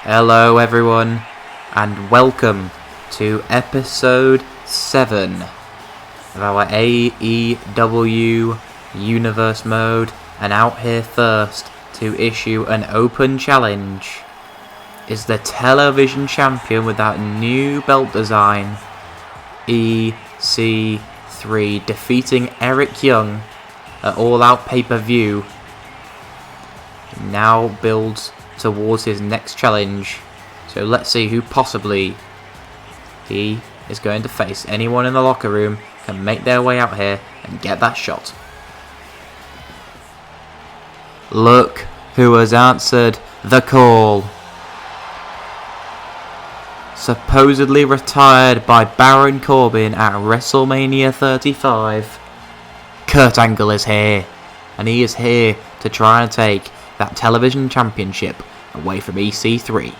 Hello everyone, and welcome to episode 7 of our AEW Universe Mode, and out here first to issue an open challenge is the television champion with that new belt design, EC3, defeating Eric Young at All Out pay-per-view. Now builds towards his next challenge, so let's see who possibly he is going to face. Anyone in the locker room can make their way out here and get that shot. Look who has answered the call. Supposedly retired by Baron Corbin at WrestleMania 35, Kurt Angle is here, and he is here to try and take that television championship away from EC3.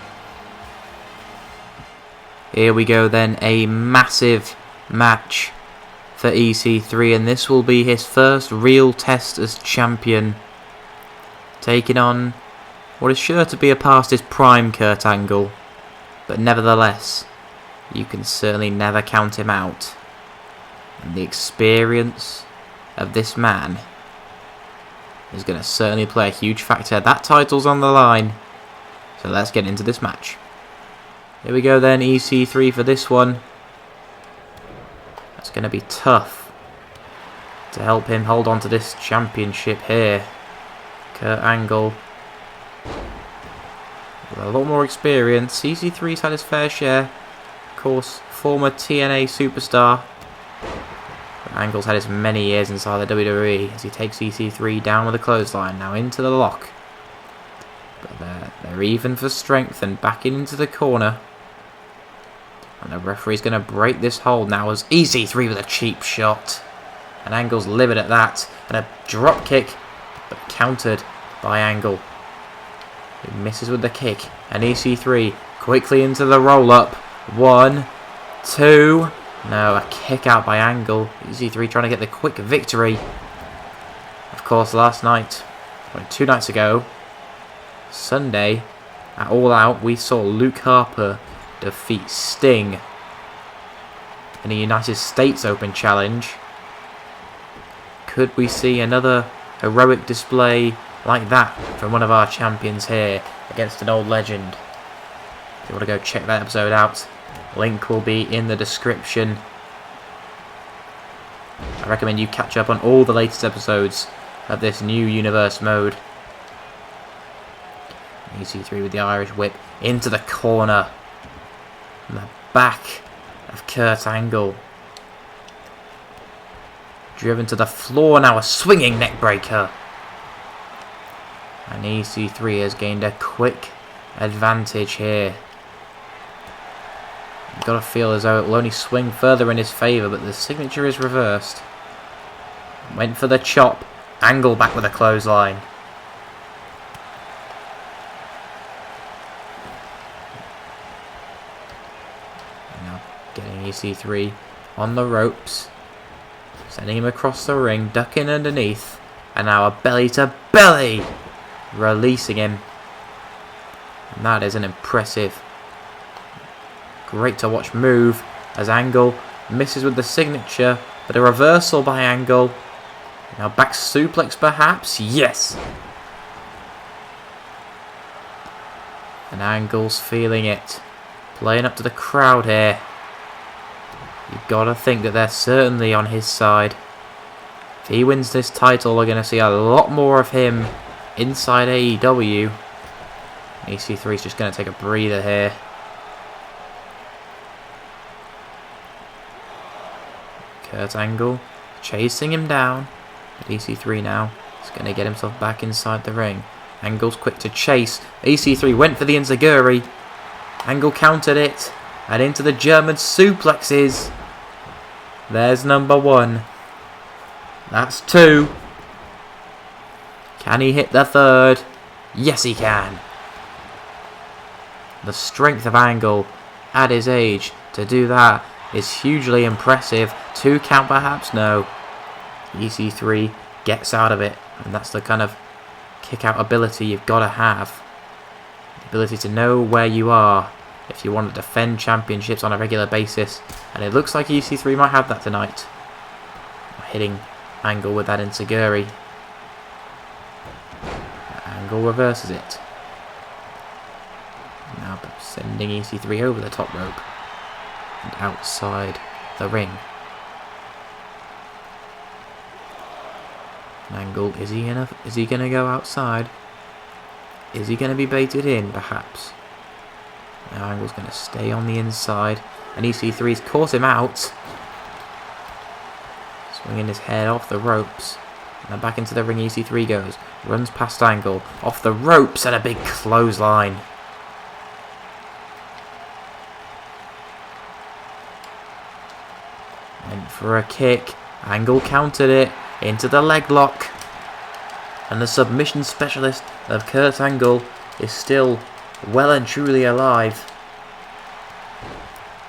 Here we go then, a massive match for EC3, and this will be his first real test as champion, taking on what is sure to be a past his prime Kurt Angle, but nevertheless, you can certainly never count him out. And the experience of this man is going to certainly play a huge factor. That title's on the line, so let's get into this match. Here we go then, EC3 for this one. It's going to be tough to help him hold on to this championship here. Kurt Angle with a lot more experience. EC3's had his fair share. Of course, former TNA superstar. Angle's had his many years inside the WWE as he takes EC3 down with a clothesline. Now into the lock. But they're even for strength and back into the corner. And the referee's going to break this hold now as EC3 with a cheap shot. And Angle's livid at that. And a drop kick, but countered by Angle. He misses with the kick. And EC3 quickly into the roll-up. 1, 2... No, a kick out by Angle. EC3 trying to get the quick victory. Of course, last night, 2 nights ago, Sunday, at All Out, we saw Luke Harper defeat Sting in a United States Open Challenge. Could we see another heroic display like that from one of our champions here against an old legend? If you want to go check that episode out, link will be in the description. I recommend you catch up on all the latest episodes of this new universe mode. EC3 with the Irish whip into the corner. And the back of Kurt Angle. Driven to the floor now, a swinging neckbreaker. And EC3 has gained a quick advantage here. You've got to feel as though it will only swing further in his favour, but the signature is reversed. Went for the chop. Angle back with a clothesline. Now getting EC3 on the ropes. Sending him across the ring, ducking underneath. And now a belly to belly. Releasing him. And that is an impressive, great to watch move as Angle misses with the signature, but a reversal by Angle. Now back suplex perhaps? Yes! And Angle's feeling it. Playing up to the crowd here. You've got to think that they're certainly on his side. If he wins this title, we're going to see a lot more of him inside AEW. EC3's just going to take a breather here. Kurt Angle chasing him down. But EC3 now is going to get himself back inside the ring. Angle's quick to chase. EC3 went for the enziguri. Angle countered it. And into the German suplexes. There's number 1. That's 2. Can he hit the 3rd? Yes, he can. The strength of Angle at his age to do that is hugely impressive. 2 count perhaps? No. EC3 gets out of it, and that's the kind of kick out ability you've got to have. ability to know where you are if you want to defend championships on a regular basis. And it looks like EC3 might have that tonight. Hitting Angle with that Enzuigiri. Angle reverses it. Now sending EC3 over the top rope and outside the ring. Angle, is he gonna go outside? Is he gonna be baited in, perhaps? Now Angle's gonna stay on the inside, and EC3's caught him out. Swinging his head off the ropes. And then back into the ring EC3 goes. Runs past Angle. Off the ropes and a big clothesline. Went for a kick. Angle countered it. Into the leg lock. And the submission specialist of Kurt Angle is still well and truly alive.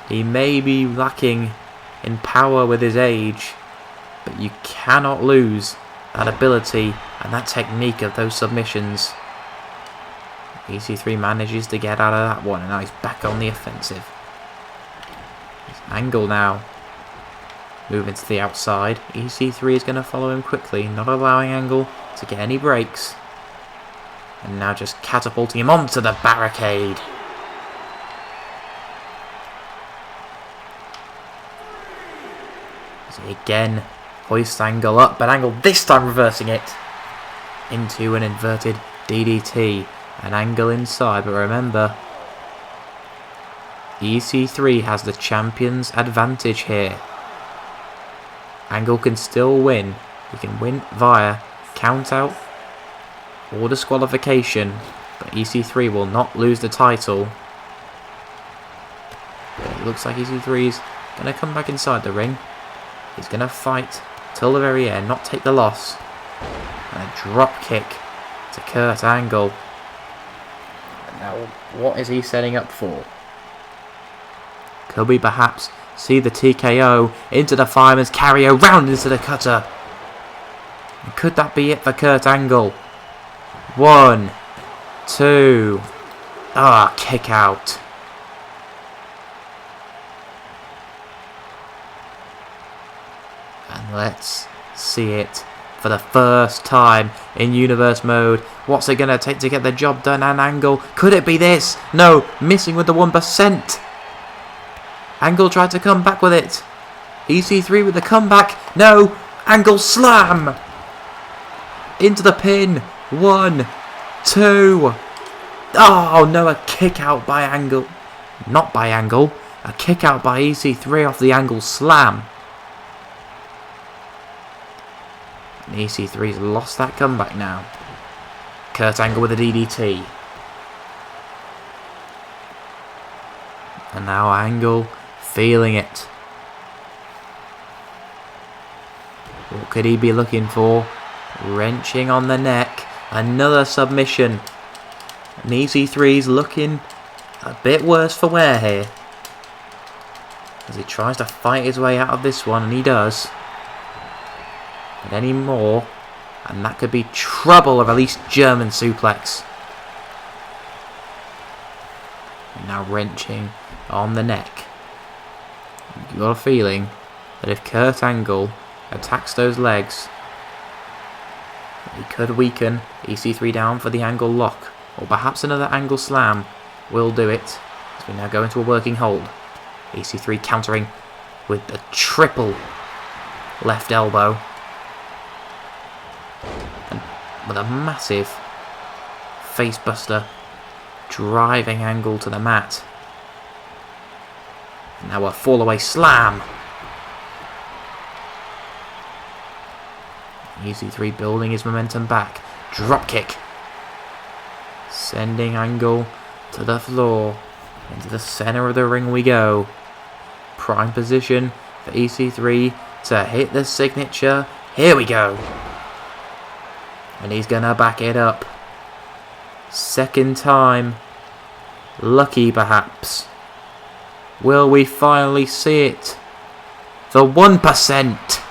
He may be lacking in power with his age, but you cannot lose that ability and that technique of those submissions. EC3 manages to get out of that one, and now he's back on the offensive. Angle now moving to the outside. EC3 is going to follow him quickly, not allowing Angle to get any breaks. And now just catapulting him onto the barricade. So again, hoist Angle up, but Angle this time reversing it into an inverted DDT. And Angle inside, but remember, EC3 has the champion's advantage here. Angle can still win. He can win via count out or disqualification, but EC3 will not lose the title. But it looks like EC3's going to come back inside the ring. He's going to fight till the very end, not take the loss. And a drop kick to Kurt Angle. And now, what is he setting up for? Could we perhaps see the TKO into the fireman's carry around into the cutter? And could that be it for Kurt Angle? 1, 2. Kick out. And let's see it for the first time in Universe Mode. What's it going to take to get the job done? And Angle, could it be this? No, missing with the 1%. Angle tried to come back with it. EC3 with the comeback. No, Angle slam. Into the pin. 1, 2. Oh no, a kick out by Angle. Not by Angle. A kick out by EC3 off the Angle slam. And EC3's lost that comeback now. Kurt Angle with a DDT. And now Angle feeling it. What could he be looking for? Wrenching on the neck. Another submission. And EC3's looking a bit worse for wear here, as he tries to fight his way out of this one, and he does. But any more, and that could be trouble. A released German suplex. And now wrenching on the neck. You got a feeling that if Kurt Angle attacks those legs, he could weaken EC3 down for the Angle lock, or perhaps another Angle slam will do it. As we now go into a working hold. EC3 countering with the triple left elbow, and with a massive facebuster driving Angle to the mat. And now a fall away slam. EC3 building his momentum back. Drop kick. Sending Angle to the floor. Into the center of the ring we go. Prime position for EC3 to hit the signature. Here we go. And he's gonna back it up. Second time. Lucky perhaps. Will we finally see it? The 1%.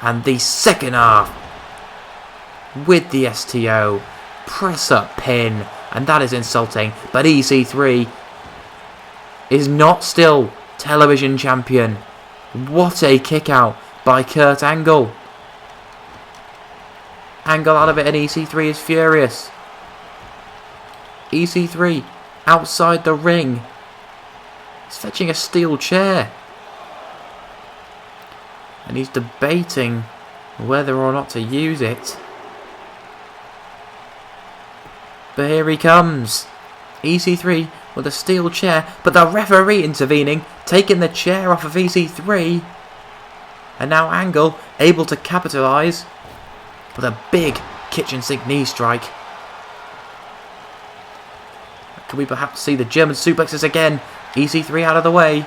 And the second half with the STO. press up pin. And that is insulting. But EC3 is not still television champion. What a kick out by Kurt Angle. Angle out of it and EC3 is furious. EC3 outside the ring. He's fetching a steel chair. And he's debating whether or not to use it. But here he comes. EC3 with a steel chair, but the referee intervening, taking the chair off of EC3. And now Angle able to capitalise with a big kitchen sink knee strike. Can we perhaps see the German suplexes again? EC3 out of the way.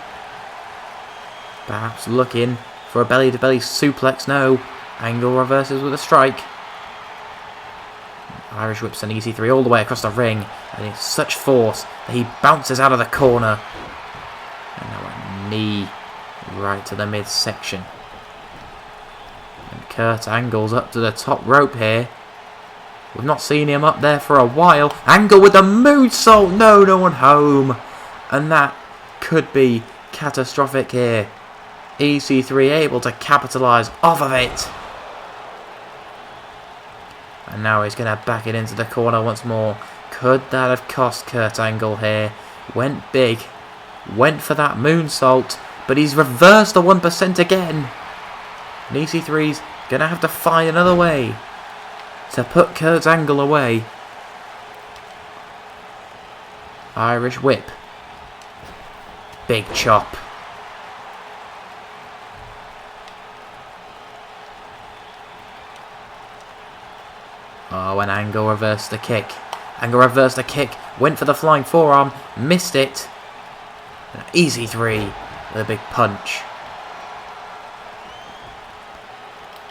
Perhaps looking for a belly-to-belly suplex. No. Angle reverses with a strike. Irish whips and EC3 all the way across the ring. And it's such force that he bounces out of the corner. And now a knee right to the midsection. And Kurt Angle's up to the top rope here. We've not seen him up there for a while. Angle with the moonsault. No one home. And that could be catastrophic here. EC3 able to capitalise off of it. And now he's going to back it into the corner once more. Could that have cost Kurt Angle here? Went big. Went for that moonsault. But he's reversed the 1% again. And EC3's going to have to find another way to put Kurt Angle away. Irish whip. Big chop. Oh, and Angle reversed the kick. Angle reversed the kick. Went for the flying forearm. Missed it. EC3 with a big punch.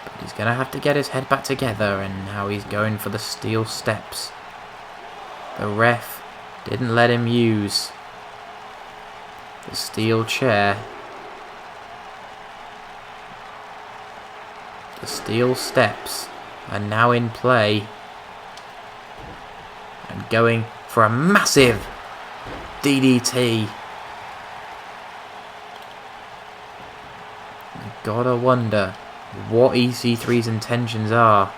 But he's going to have to get his head back together. And now he's going for the steel steps. The ref didn't let him use the steel chair. The steel steps are now in play. And going for a massive DDT. You've gotta wonder what EC3's intentions are.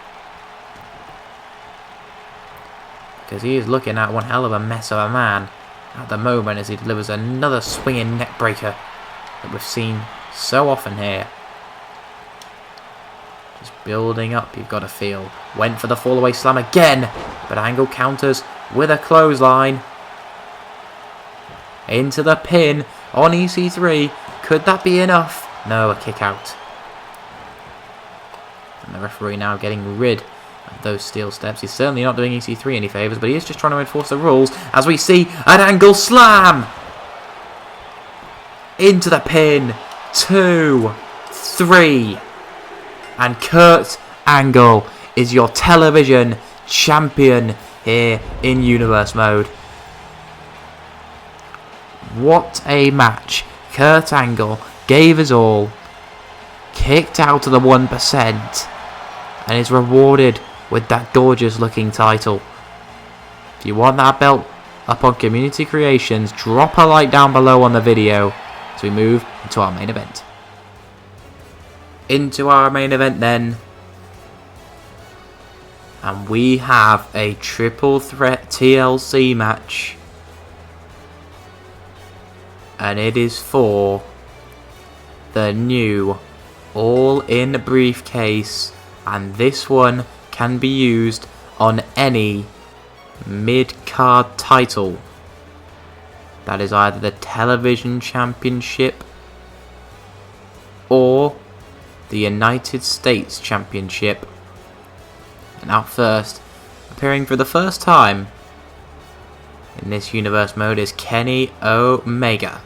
Because he is looking at one hell of a mess of a man at the moment as he delivers another swinging neck breaker that we've seen so often here. Just building up, you've got to feel. Went for the fallaway slam again, but Angle counters with a clothesline. Into the pin on EC3. Could that be enough? No, a kick out. And the referee now getting rid of those steel steps. He's certainly not doing EC3 any favours, but he is just trying to enforce the rules as we see an Angle slam into the pin. 2, 3, and Kurt Angle is your television champion here in Universe Mode. What a match. Kurt Angle gave his all, kicked out of the 1%, and is rewarded with that gorgeous looking title. If you want that belt up on Community Creations, drop a like down below on the video as we move into our main event. Into our main event then. And we have a triple threat TLC match. And it is for the new all-in briefcase. And this one can be used on any mid-card title. That is either the Television Championship or the United States Championship. And out first, appearing for the first time in this Universe Mode, is Kenny Omega.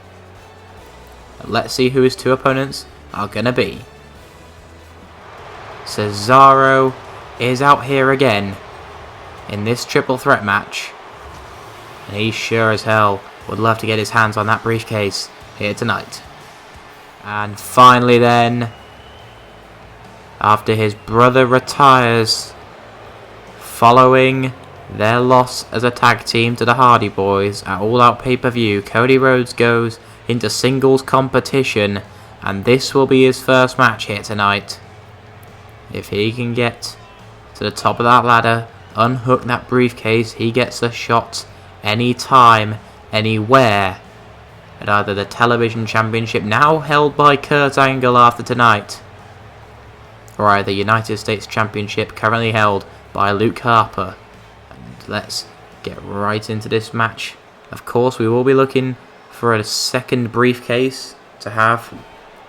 Let's see who his two opponents are going to be. Cesaro is out here again in this triple threat match. And he sure as hell would love to get his hands on that briefcase here tonight. And finally then, after his brother retires following Their loss as a tag team to the Hardy Boys at All Out pay-per-view. Cody Rhodes goes into singles competition, and this will be his first match here tonight. If he can get to the top of that ladder, unhook that briefcase, he gets a shot anytime, anywhere at either the television championship, now held by Kurt Angle after tonight, or either United States Championship, currently held by Luke Harper. And let's get right into this match. Of course, we will be looking for a second briefcase to have,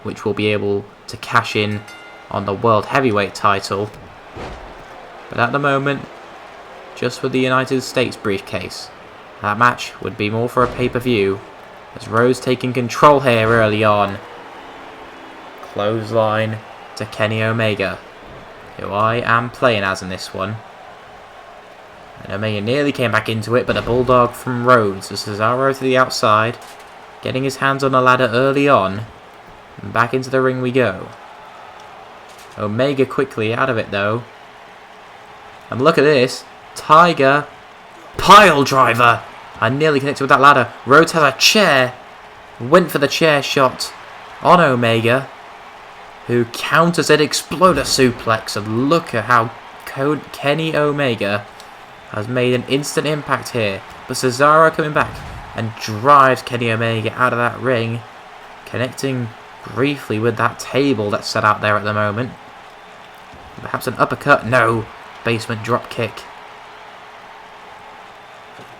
which will be able to cash in on the World Heavyweight title. But at the moment, just with the United States briefcase, that match would be more for a pay-per-view, as Rhodes taking control here early on. Clothesline to Kenny Omega, who I am playing as in this one. And Omega nearly came back into it, but a bulldog from Rhodes. As Cesaro to the outside, getting his hands on the ladder early on. And back into the ring we go. Omega quickly out of it though. And look at this. Tiger pile driver. I nearly connected with that ladder. Rhodes has a chair. Went for the chair shot on Omega, who counters it, exploder suplex. And look at how Kenny Omega has made an instant impact here. But Cesaro coming back and drives Kenny Omega out of that ring, connecting briefly with that table that's set out there at the moment. Perhaps an uppercut? No. Basement drop kick.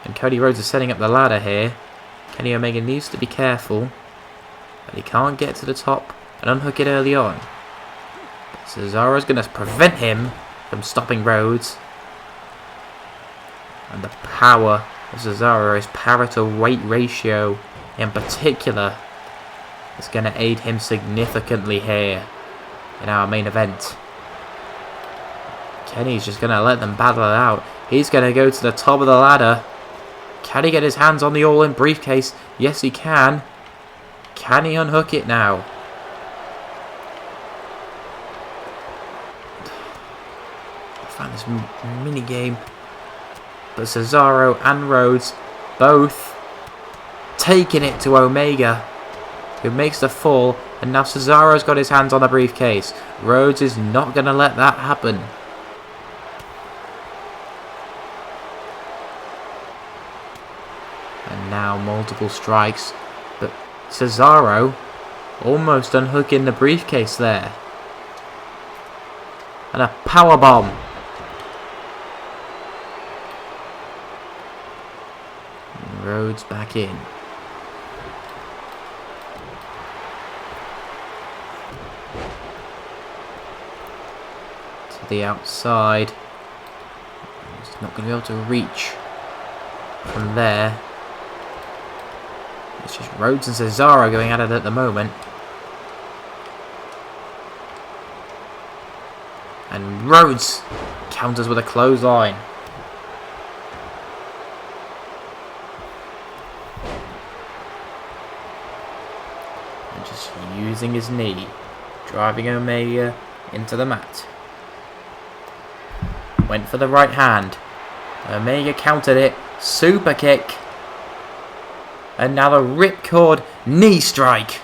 And Cody Rhodes is setting up the ladder here. Kenny Omega needs to be careful, but he can't get to the top and unhook it early on. But Cesaro's going to prevent him from stopping Rhodes. And the power of Cesaro, his power to weight ratio in particular, is going to aid him significantly here in our main event. Kenny's just going to let them battle it out. He's going to go to the top of the ladder. Can he get his hands on the All-In briefcase? Yes, he can. Can he unhook it now? I found this mini game. But Cesaro and Rhodes both taking it to Omega, who makes the fall. And now Cesaro's got his hands on the briefcase. Rhodes is not going to let that happen. And now multiple strikes, but Cesaro almost unhooking the briefcase there. And a powerbomb. Rhodes back in. To the outside. He's not going to be able to reach from there. It's just Rhodes and Cesaro going at it at the moment. And Rhodes counters with a clothesline. And just using his knee, driving Omega into the mat. Went for the right hand. Omega countered it. Super kick. And now the ripcord knee strike.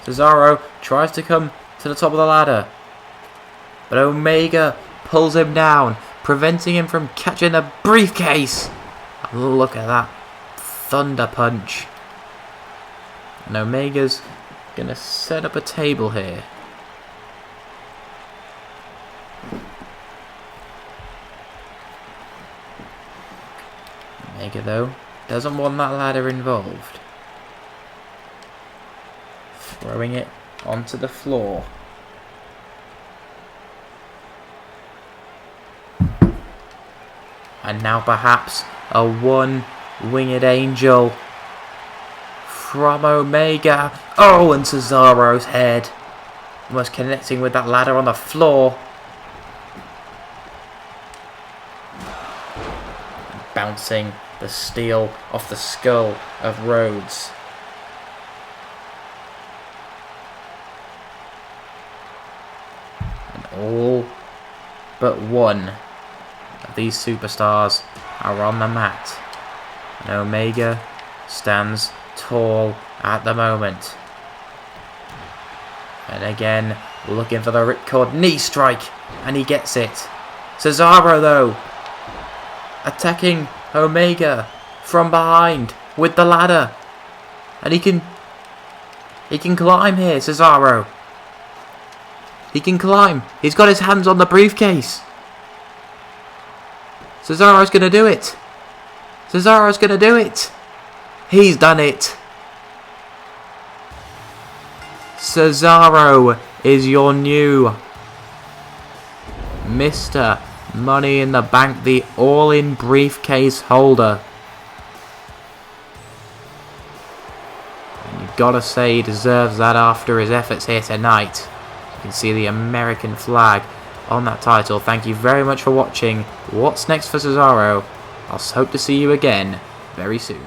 Cesaro tries to come to the top of the ladder, but Omega pulls him down, preventing him from catching the briefcase. Look at that thunder punch. And Omega's going to set up a table here. Omega, though, doesn't want that ladder involved. Throwing it onto the floor. And now perhaps a one-winged angel from Omega. Oh, and Cesaro's head. Almost connecting with that ladder on the floor. Bouncing the steel off the skull of Rhodes. And all but one of these superstars are on the mat. And Omega stands tall at the moment. And again, looking for the ripcord knee strike, and he gets it. Cesaro, though, attacking Omega from behind with the ladder. And he can climb here, Cesaro. He can climb. He's got his hands on the briefcase. Cesaro's going to do it. Cesaro's going to do it. He's done it. Cesaro is your new Mr. Money in the Bank, the all-in briefcase holder. And you've got to say he deserves that after his efforts here tonight. You can see the American flag on that title. Thank you very much for watching. What's next for Cesaro? I'll hope to see you again very soon.